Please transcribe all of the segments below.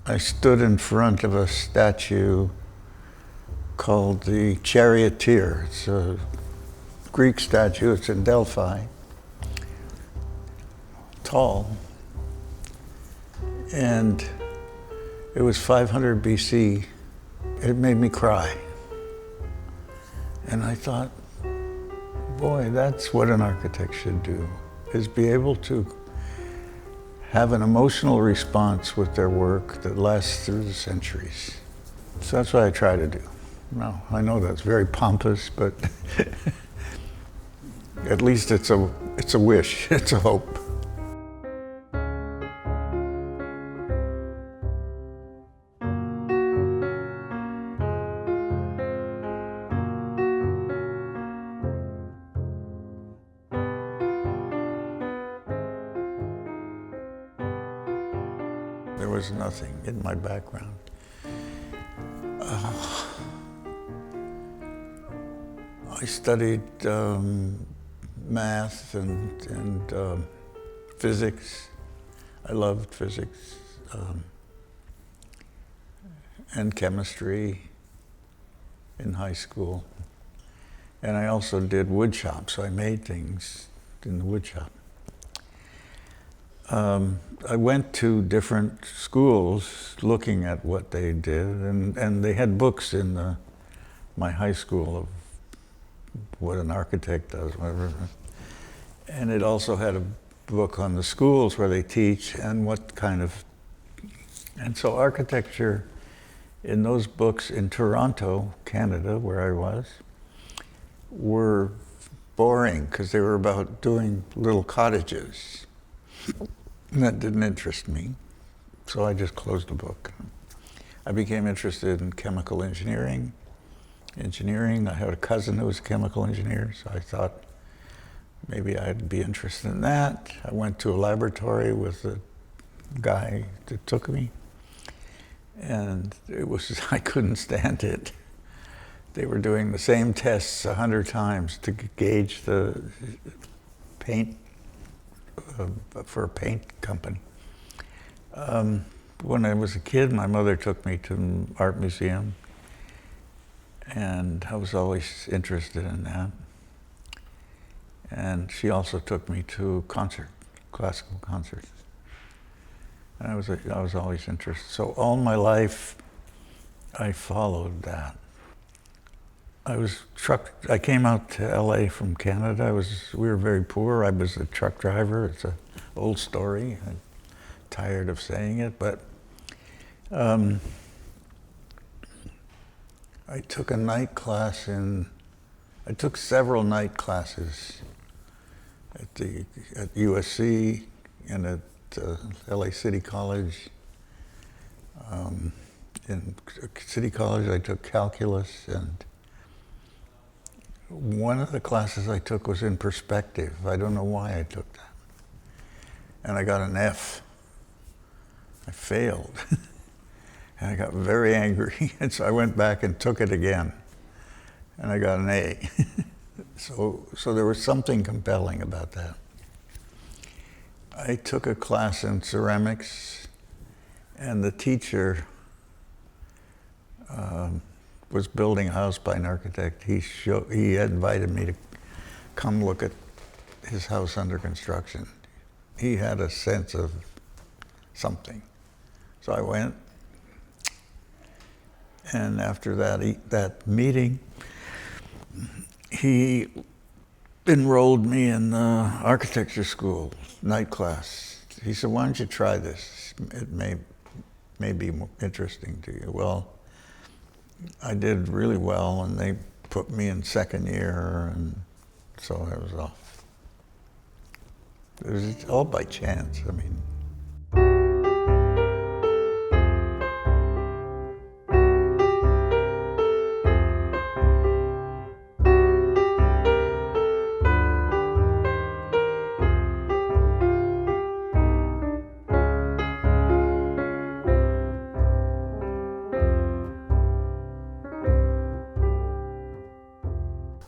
I stood in front of a statue called the Charioteer. It's a Greek statue, it's in Delphi, tall, and it was 500 BC. It made me cry. And I thought, boy, that's what an architect should do, is be able to have an emotional response with their work that lasts through the centuries. So that's what I try to do. Now, I know that's very pompous, but at least it's a wish, it's a hope. There was nothing in my background. I studied math and physics. I loved physics and chemistry in high school. And I also did wood shop, so I made things in the wood shop. I went to different schools looking at what they did, and they had books in my high school of what an architect does, whatever. And it also had a book on the schools where they teach and what kind of... And so architecture in those books in Toronto, Canada, where I was, were boring because they were about doing little cottages. And that didn't interest me, so I just closed the book. I became interested in chemical engineering. I had a cousin who was a chemical engineer, so I thought maybe I'd be interested in that. I went to a laboratory with the guy that took me, and it was, I couldn't stand it. They were doing the same tests 100 times to gauge the paint for a paint company. When I was a kid, my mother took me to an art museum, and I was always interested in that. And she also took me to classical concerts. And I was always interested. So all my life, I followed that. I came out to LA from Canada. We were very poor. I was a truck driver. It's an old story. I'm tired of saying it, but I took I took several night classes at USC and at LA City College. In City College, I took calculus, and one of the classes I took was in perspective. I don't know why I took that. And I got an F. I failed. And I got very angry. And so I went back and took it again. And I got an A. So there was something compelling about that. I took a class in ceramics, and the teacher was building a house by an architect. He invited me to come look at his house under construction. He had a sense of something. So I went, and after that meeting, he enrolled me in the architecture school night class. He said, "Why don't you try this? It may be interesting to you." Well, I did really well, and they put me in second year, and so I was off. It was all by chance, I mean.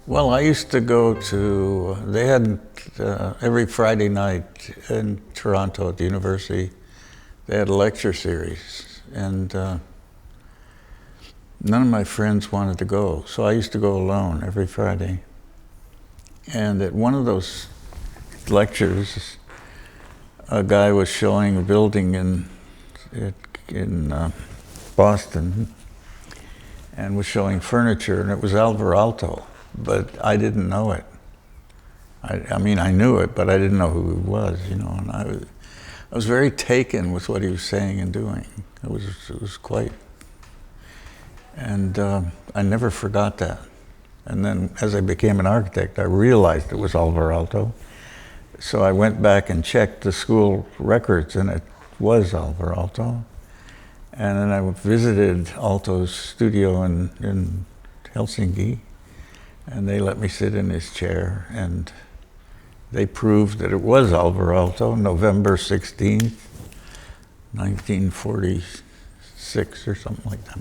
Well, I used to go to, they had every Friday night in Toronto at the university, they had a lecture series and none of my friends wanted to go, so I used to go alone every Friday. And at one of those lectures, a guy was showing a building in Boston, and was showing furniture, and it was Alvar-Aalto, but I didn't know it. I mean, I knew it, but I didn't know who he was, you know. And I was very taken with what he was saying and doing. It was quite, and I never forgot that. And then, as I became an architect, I realized it was Alvar-Aalto. So I went back and checked the school records, and it was Alvar-Aalto. And then I visited Aalto's studio in Helsinki, and they let me sit in his chair, and they proved that it was Alvar-Aalto, November 16th, 1946 or something like that.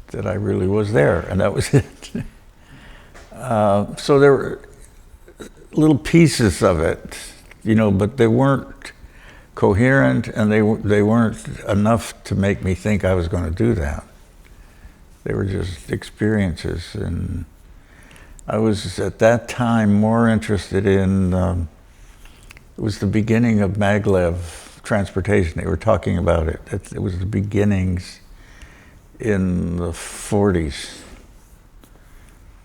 That I really was there, and that was it. So there were little pieces of it, you know, but they weren't coherent, and they weren't enough to make me think I was going to do that. They were just experiences, and I was at that time more interested in, it was the beginning of maglev transportation. They were talking about it. It was the beginnings in the 40s.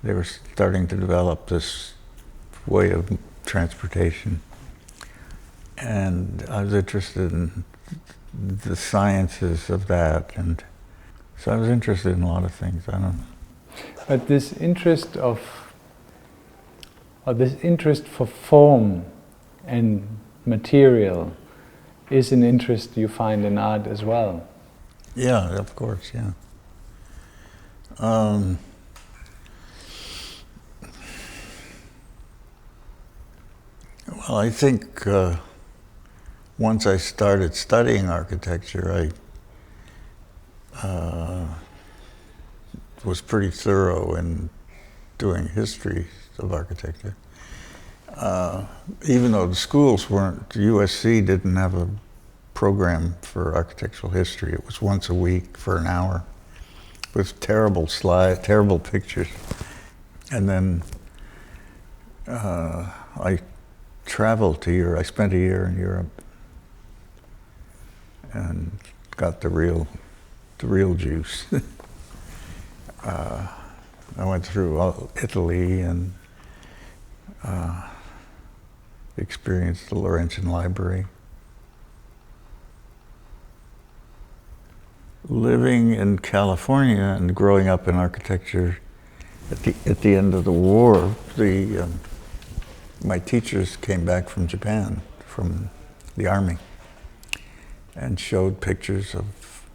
They were starting to develop this way of transportation. And I was interested in the sciences of that, and so I was interested in a lot of things. I don't know. But this interest for form and material is an interest you find in art as well. Yeah, of course, yeah. Well, I think once I started studying architecture, I was pretty thorough in doing history of architecture. Even though the schools weren't, USC didn't have a program for architectural history. It was once a week for an hour with terrible slides, terrible pictures. And then I traveled to Europe. I spent a year in Europe and got the real juice. I went through Italy and experienced the Laurentian Library. Living in California and growing up in architecture, at the end of the war, my teachers came back from Japan, from the army, and showed pictures of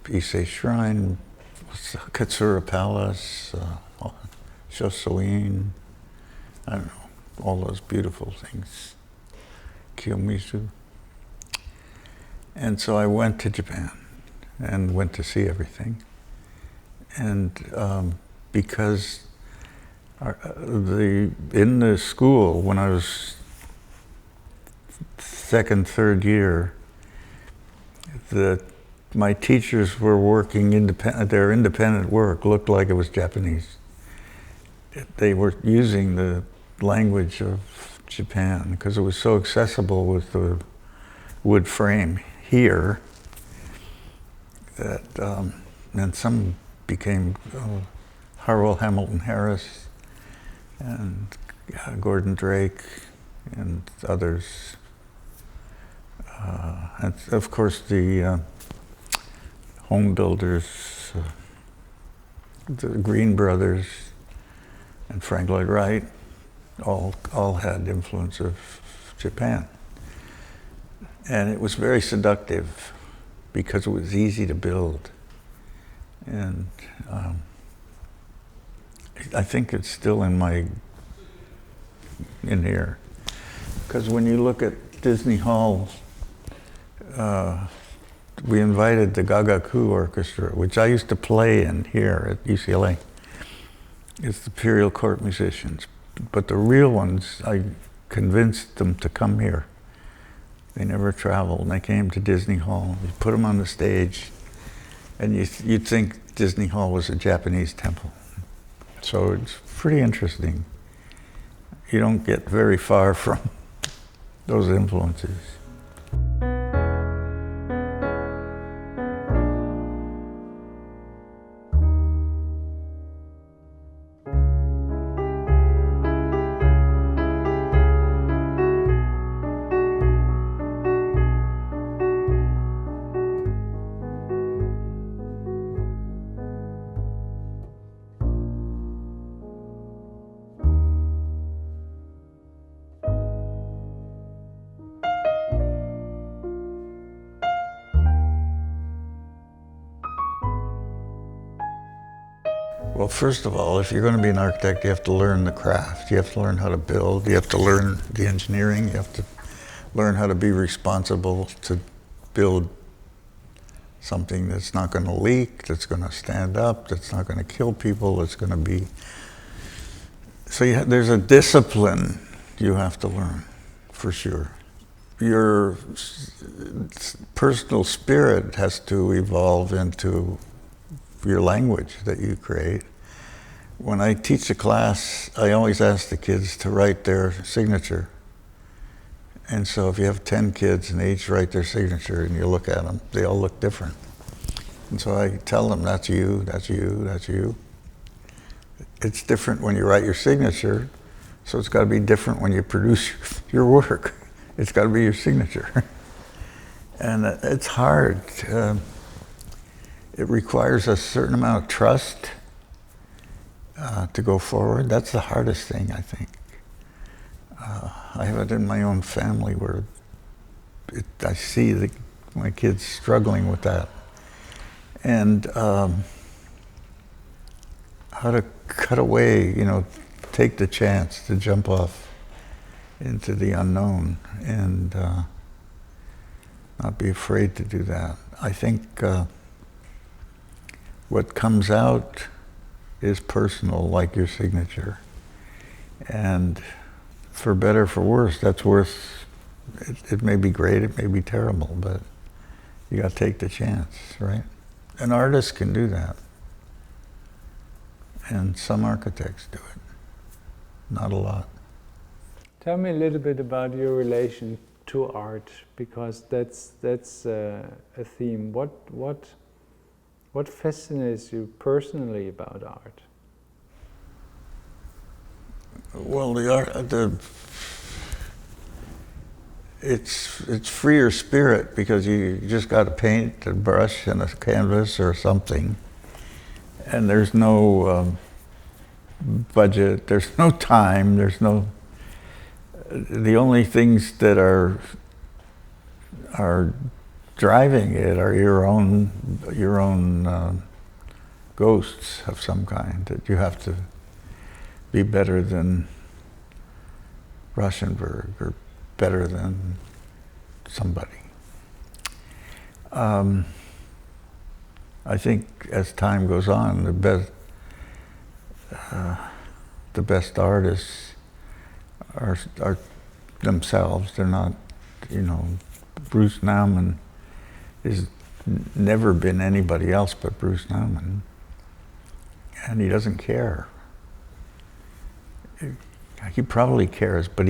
Issei Shrine, Katsura Palace, Shosoin, I don't know, all those beautiful things, Kiyomizu. And so I went to Japan and went to see everything. And because in the school, when I was second, third year, my teachers were working independent. Their independent work looked like it was Japanese. They were using the language of Japan because it was so accessible with the wood frame here that, and some became Harwell Hamilton Harris and Gordon Drake and others. And of course the home builders, the Green Brothers and Frank Lloyd Wright, all had influence of Japan. And it was very seductive because it was easy to build. And I think it's still in here. Because when you look at Disney Hall, we invited the Gagaku Orchestra, which I used to play in here at UCLA. It's the Imperial Court musicians. But the real ones, I convinced them to come here. They never traveled, and they came to Disney Hall. You put them on the stage, and you'd think Disney Hall was a Japanese temple. So it's pretty interesting. You don't get very far from those influences. Well, first of all, if you're going to be an architect, you have to learn the craft. You have to learn how to build. You have to learn the engineering. You have to learn how to be responsible to build something that's not going to leak, that's going to stand up, that's not going to kill people, that's going to be... So there's a discipline you have to learn, for sure. Your personal spirit has to evolve into your language that you create. When I teach a class, I always ask the kids to write their signature. And so if you have 10 kids and they each write their signature and you look at them, they all look different. And so I tell them, that's you, that's you, that's you. It's different when you write your signature, so it's got to be different when you produce your work. It's got to be your signature. And it's hard. It requires a certain amount of trust to go forward. That's the hardest thing, I think. I have it in my own family where I see my kids struggling with that. And how to cut away, take the chance to jump off into the unknown and not be afraid to do that. I think what comes out is personal, like your signature. And for better, for worse, that's worth, it may be great, it may be terrible, but you got to take the chance, right? An artist can do that. And some architects do it. Not a lot. Tell me a little bit about your relation to art, because that's a theme. What fascinates you personally about art? Well, it's freer spirit, because you just got to paint a brush and a canvas or something, and there's no budget, there's no time, there's no. The only things that are driving it are your own ghosts of some kind, that you have to be better than Rauschenberg or better than somebody. I think as time goes on, the best artists are themselves. They're not, Bruce Nauman has never been anybody else but Bruce Nauman, and he doesn't care. He probably cares, but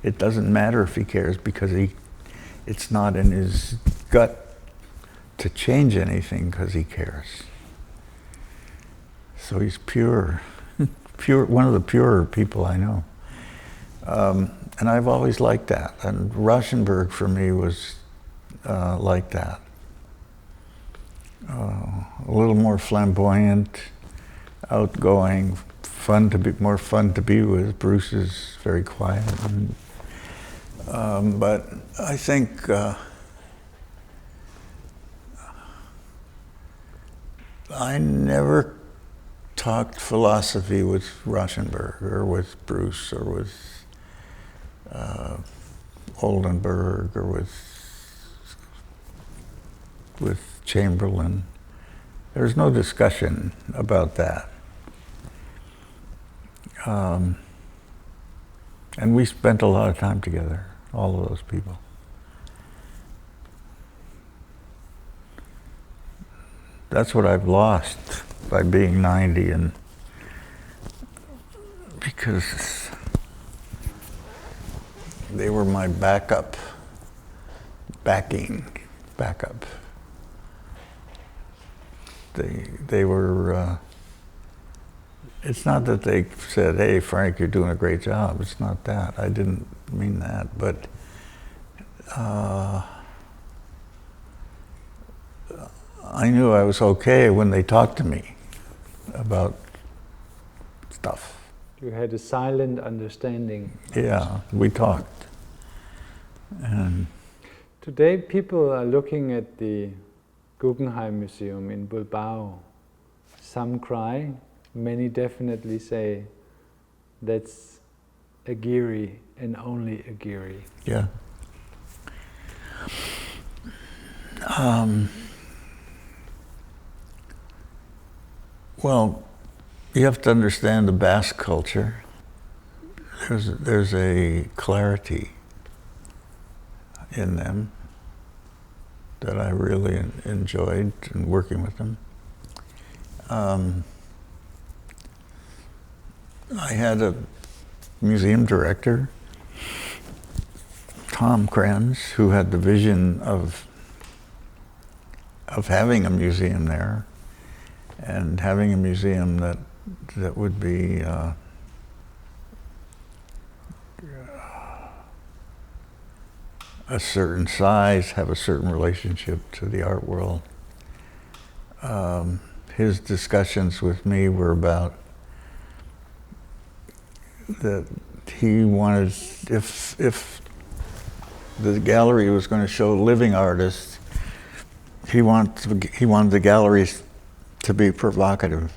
it doesn't matter if he cares, because it's not in his gut to change anything because he cares. So he's pure, one of the purer people I know. And I've always liked that. And Rauschenberg for me was like that. A little more flamboyant, outgoing, more fun to be with. Bruce is very quiet. But I think I never talked philosophy with Rauschenberg or with Bruce or with Oldenburg or with Chamberlain. There's no discussion about that. And we spent a lot of time together, all of those people. that's what I've lost by being 90, and because they were my backup. They were, it's not that they said, hey, Frank, you're doing a great job. It's not that. I didn't mean that. But I knew I was okay when they talked to me about stuff. You had a silent understanding. Yeah, we talked. And today people are looking at the Guggenheim Museum in Bilbao. Some cry, many definitely say that's a Gehry and only a Gehry. yeah. Well, you have to understand the Basque culture. There's a clarity in them that I really enjoyed in working with them. I had a museum director, Tom Kranz, who had the vision of having a museum there, and having a museum that would be a certain size, have a certain relationship to the art world. His discussions with me were about that he wanted, if the gallery was going to show living artists, he wanted the galleries to be provocative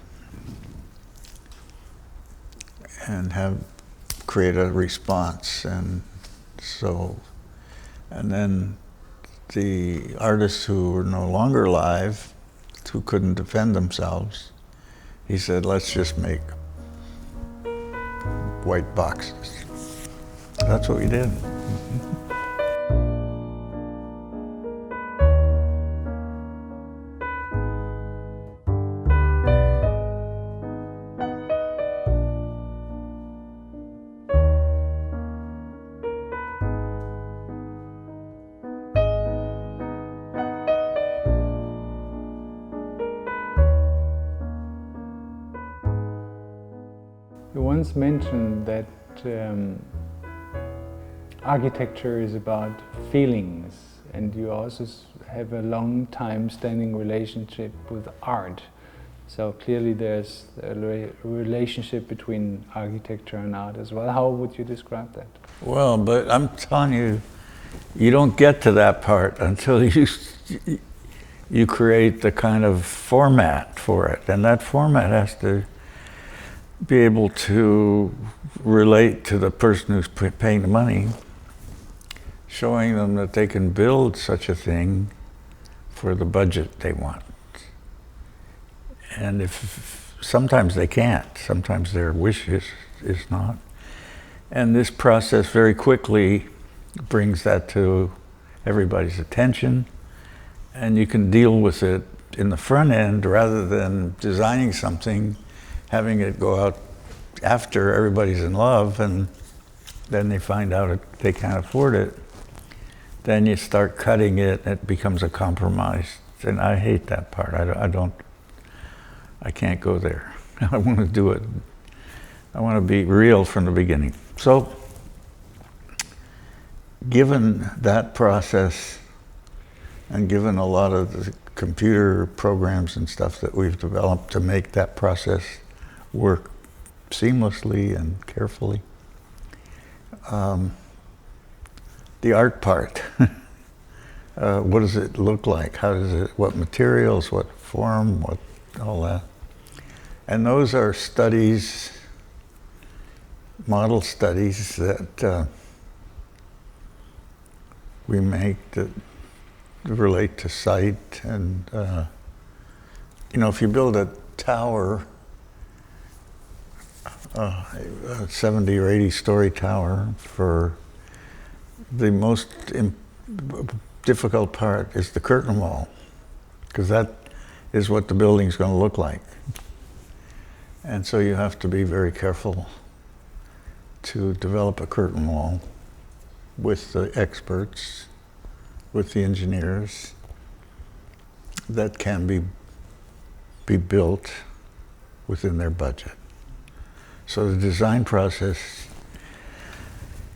and create a response, and then the artists who were no longer alive, who couldn't defend themselves, he said, let's just make white boxes. That's what we did. You once mentioned that architecture is about feelings, and you also have a long time standing relationship with art. So clearly there's a relationship between architecture and art as well. How would you describe that? Well, but I'm telling you, you don't get to that part until you create the kind of format for it, and that format has to be able to relate to the person who's paying the money, showing them that they can build such a thing for the budget they want. And if sometimes they can't, sometimes their wish is not. And this process very quickly brings that to everybody's attention, and you can deal with it in the front end rather than designing something, having it go out after everybody's in love, and then they find out they can't afford it. Then you start cutting it, it becomes a compromise. And I hate that part. I can't go there. I want to do it. I want to be real from the beginning. So, given that process, and given a lot of the computer programs and stuff that we've developed to make that process work seamlessly and carefully, the art part, what does it look like? What materials, what form, what, all that. And those are studies, model studies that we make that relate to sight. And, if you build a tower, a 70 or 80 story tower, for the most difficult part is the curtain wall, because that is what the building's going to look like. And so you have to be very careful to develop a curtain wall with the experts, with the engineers, that can be built within their budget. So the design process,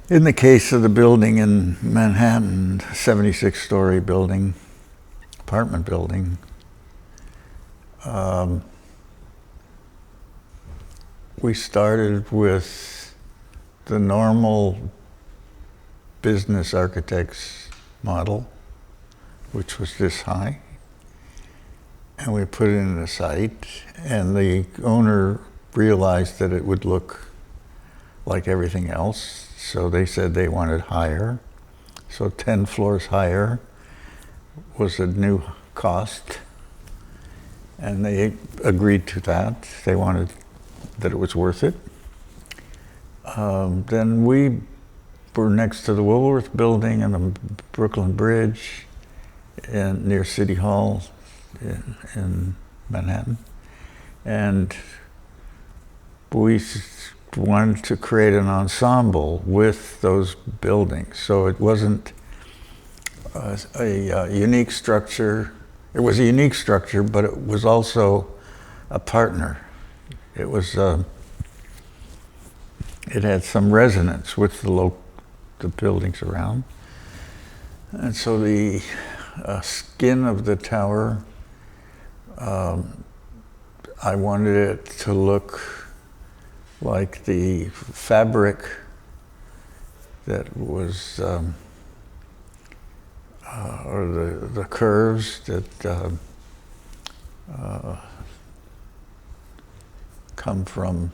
in the case of the building in Manhattan, 76-story building, apartment building, we started with the normal business architect's model, which was this high, and we put it in the site, and the owner realized that it would look like everything else, so they said they wanted higher. So 10 floors higher was a new cost, and they agreed to that. They wanted that it was worth it. Then we were next to the Woolworth building and the Brooklyn Bridge near City Hall in Manhattan. And we wanted to create an ensemble with those buildings. So it wasn't a unique structure. It was a unique structure, but it was also a partner. It was, it had some resonance with the buildings around. And so the skin of the tower, I wanted it to look like the fabric that was, or the curves that come from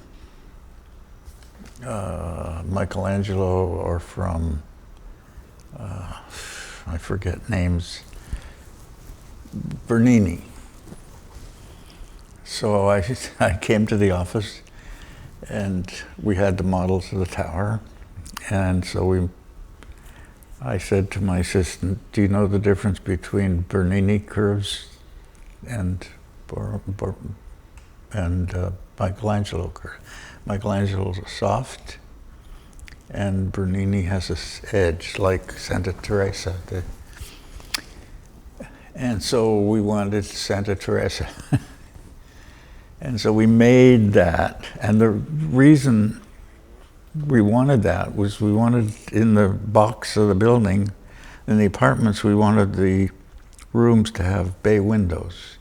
Michelangelo or from, I forget names, Bernini. So I came to the office and we had the models of the tower, and so I said to my assistant, do you know the difference between Bernini curves and Michelangelo curves? Michelangelo's soft, and Bernini has this edge like Santa Teresa. And so we wanted Santa Teresa. And so we made that, and the reason we wanted that was we wanted, in the box of the building, in the apartments, we wanted the rooms to have bay windows.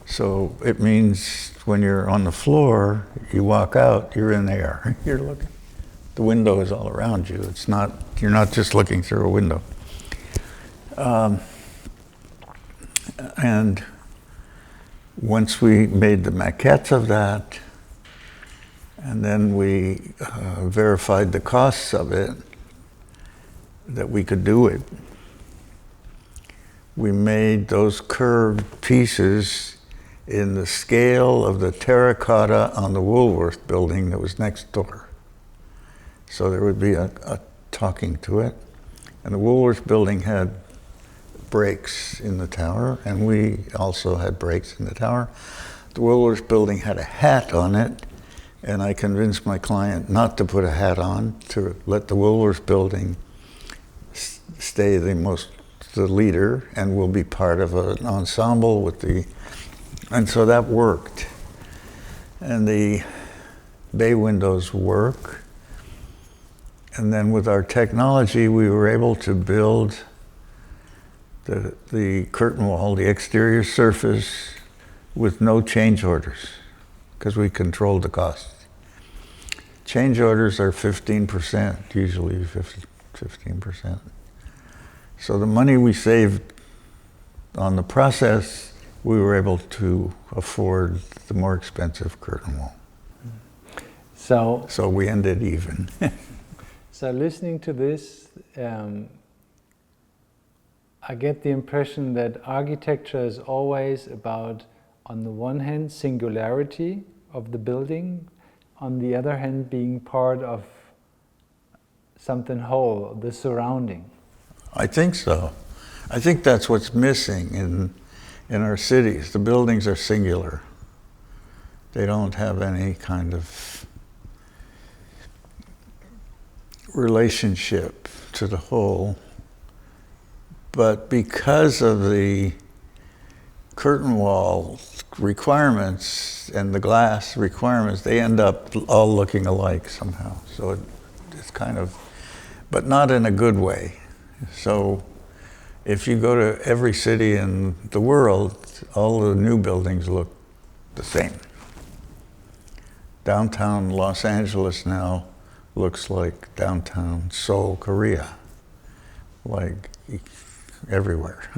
So it means when you're on the floor, you walk out, you're in air. You're looking, the window is all around you. It's not, you're not just looking through a window. And once we made the maquettes of that, and then we verified the costs of it, that we could do it, we made those curved pieces in the scale of the terracotta on the Woolworth building that was next door. So there would be a talking to it. And the Woolworth building had breaks in the tower, and we also had breaks in the tower. The Woolworth building had a hat on it, and I convinced my client not to put a hat on, to let the Woolworth building stay the leader, and we'll be part of an ensemble with the, and so that worked. And the bay windows work. And then with our technology, we were able to build the curtain wall, the exterior surface, with no change orders, because we controlled the cost. Change orders are 15%, usually 15%. So the money we saved on the process, we were able to afford the more expensive curtain wall. So we ended even. So listening to this, I get the impression that architecture is always about, on the one hand, singularity of the building, on the other hand, being part of something whole, the surrounding. I think so. I think that's what's missing In our cities, the buildings are singular. They don't have any kind of relationship to the whole. But because of the curtain wall requirements and the glass requirements, they end up all looking alike somehow. So it's kind of, but not in a good way. So if you go to every city in the world, all the new buildings look the same. Downtown Los Angeles now looks like downtown Seoul, Korea, like everywhere.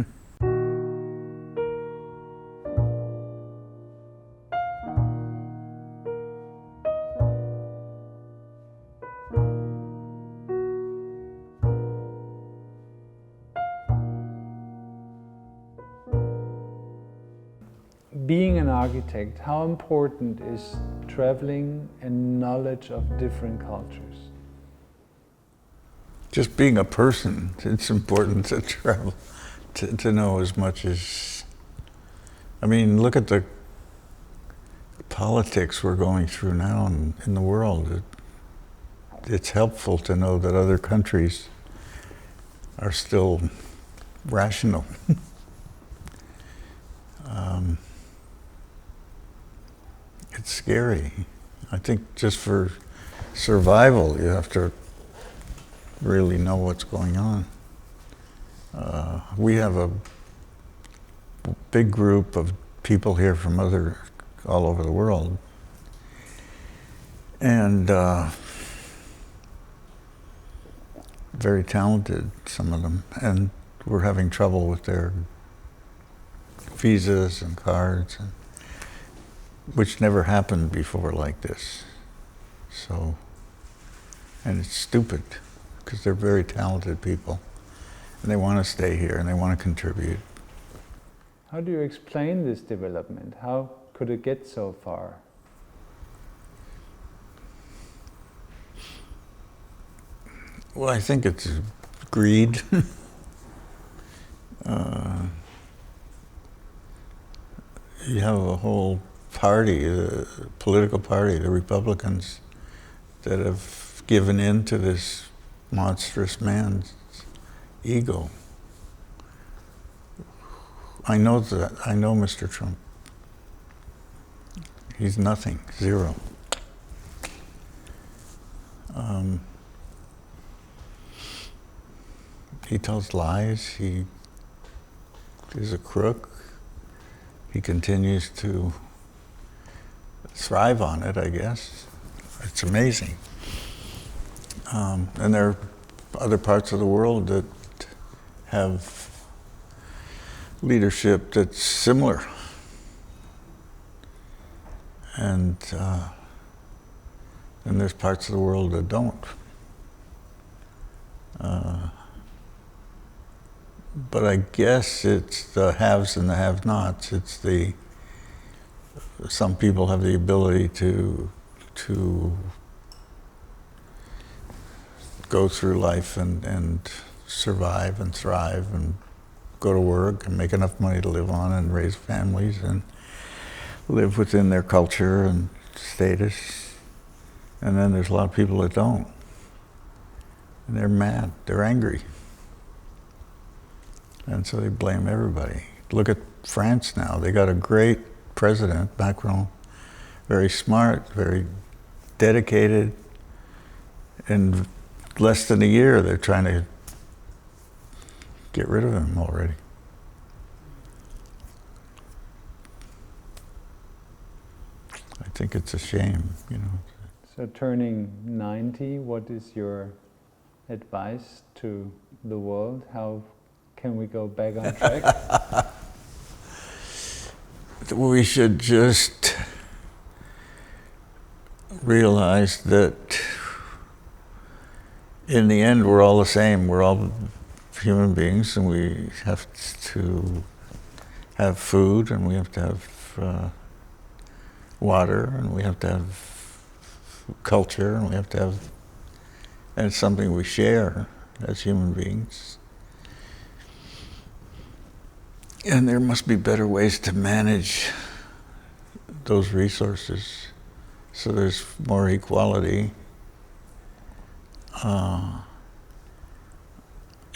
Being an architect, how important is traveling and knowledge of different cultures? Just being a person, it's important to travel, to know as much as, I mean, look at the politics we're going through now in the world. It's helpful to know that other countries are still rational. It's scary. I think just for survival, you have to really know what's going on. We have a big group of people here from all over the world. And very talented, some of them. And we're having trouble with their visas and cards, which never happened before like this. So, and it's stupid, because they're very talented people, and they want to stay here, and they want to contribute. How do you explain this development? How could it get so far? Well, I think it's greed. You have a whole party, the political party, the Republicans, that have given in to this monstrous man's ego. I know that. I know Mr. Trump. He's nothing, zero. He tells lies. He is a crook. He continues to thrive on it, I guess. It's amazing. And there are other parts of the world that have leadership that's similar. And there's parts of the world that don't. But I guess it's the haves and the have-nots. It's some people have the ability to go through life and survive and thrive and go to work and make enough money to live on and raise families and live within their culture and status. And then there's a lot of people that don't. And they're mad, they're angry. And so they blame everybody. Look at France now. They got a great president, Macron, very smart, very dedicated. In less than a year, they're trying to get rid of him already. I think it's a shame, you know. So turning 90, what is your advice to the world? How can we go back on track? We should just realize that in the end we're all the same. We're all human beings, and we have to have food, and we have to have water, and we have to have culture, and we have to have, and it's something we share as human beings. And there must be better ways to manage those resources so there's more equality.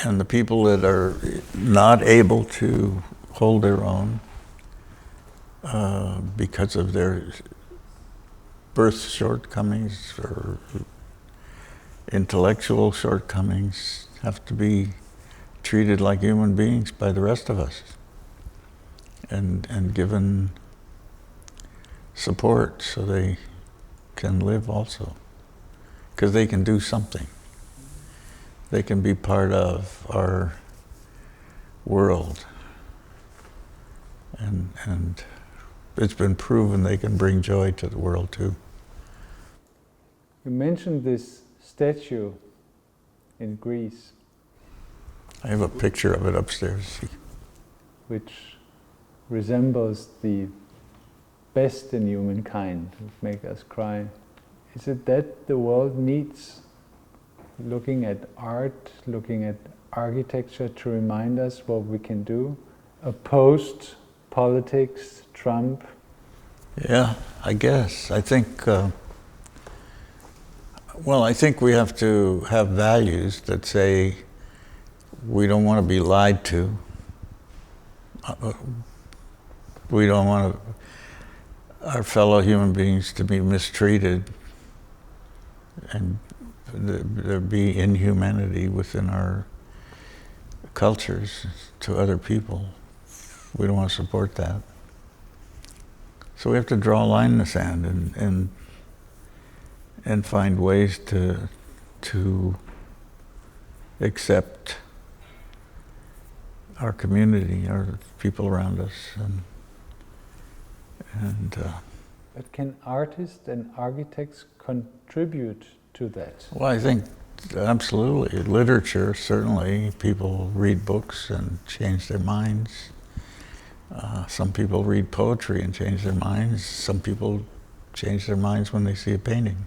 And the people that are not able to hold their own because of their birth shortcomings or intellectual shortcomings have to be treated like human beings by the rest of us and given support so they can live also, because they can do something. They can be part of our world, and it's been proven they can bring joy to the world too. You mentioned this statue in Greece. I have a picture of it upstairs. Which resembles the best in humankind, make us cry. Is it that the world needs looking at art, looking at architecture to remind us what we can do, opposed politics, Trump? Yeah, I guess. I think, I think we have to have values that say we don't want to be lied to. We don't want our fellow human beings to be mistreated, and there be inhumanity within our cultures to other people. We don't want to support that. So we have to draw a line in the sand and find ways to accept our community, our people around us, But can artists and architects contribute to that? well, I think absolutely. Literature, certainly. People read books and change their minds. Some people read poetry and change their minds. Some people change their minds when they see a painting.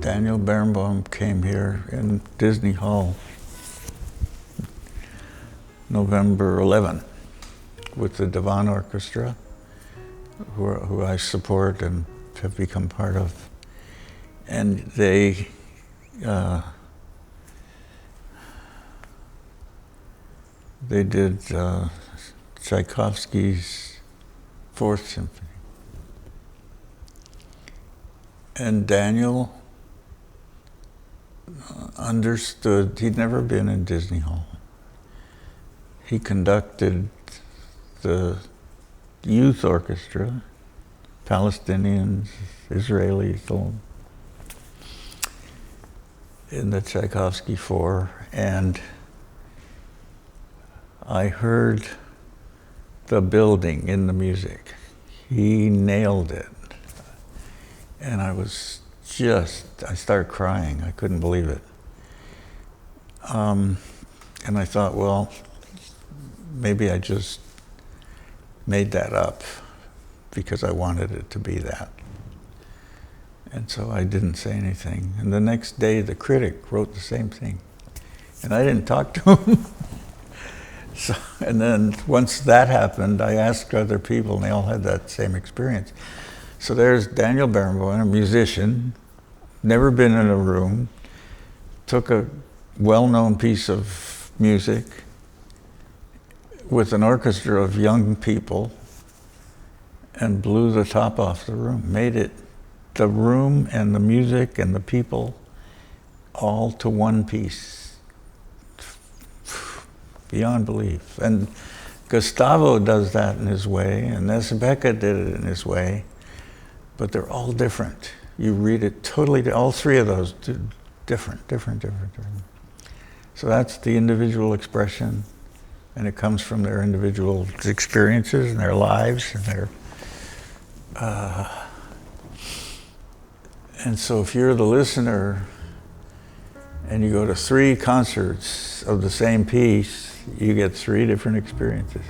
Daniel Barenboim came here in Disney Hall November 11 with the Divan Orchestra, who I support and have become part of. And they did Tchaikovsky's Fourth Symphony. And Daniel understood, he'd never been in Disney Hall. He conducted the youth orchestra, Palestinians, Israelis, in the Tchaikovsky Four, and I heard the building in the music. He nailed it. And I started crying. I couldn't believe it. And I thought, well, maybe I just made that up because I wanted it to be that. And so I didn't say anything. And the next day, the critic wrote the same thing. And I didn't talk to him. And then once that happened, I asked other people, and they all had that same experience. So there's Daniel Barenboim, a musician, never been in a room, took a well-known piece of music with an orchestra of young people and blew the top off the room, made it, the room and the music and the people, all to one piece. Beyond belief. And Gustavo does that in his way, and Nesbeka did it in his way, but they're all different. You read it totally, all three of those, different. So that's the individual expression, and it comes from their individual experiences and their lives and their. And so if you're the listener and you go to 3 concerts of the same piece, you get 3 different experiences.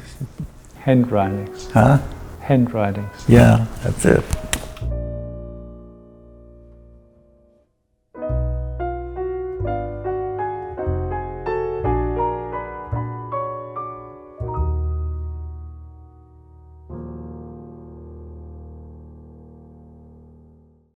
Handwritings. Huh? Handwritings. Yeah, that's it.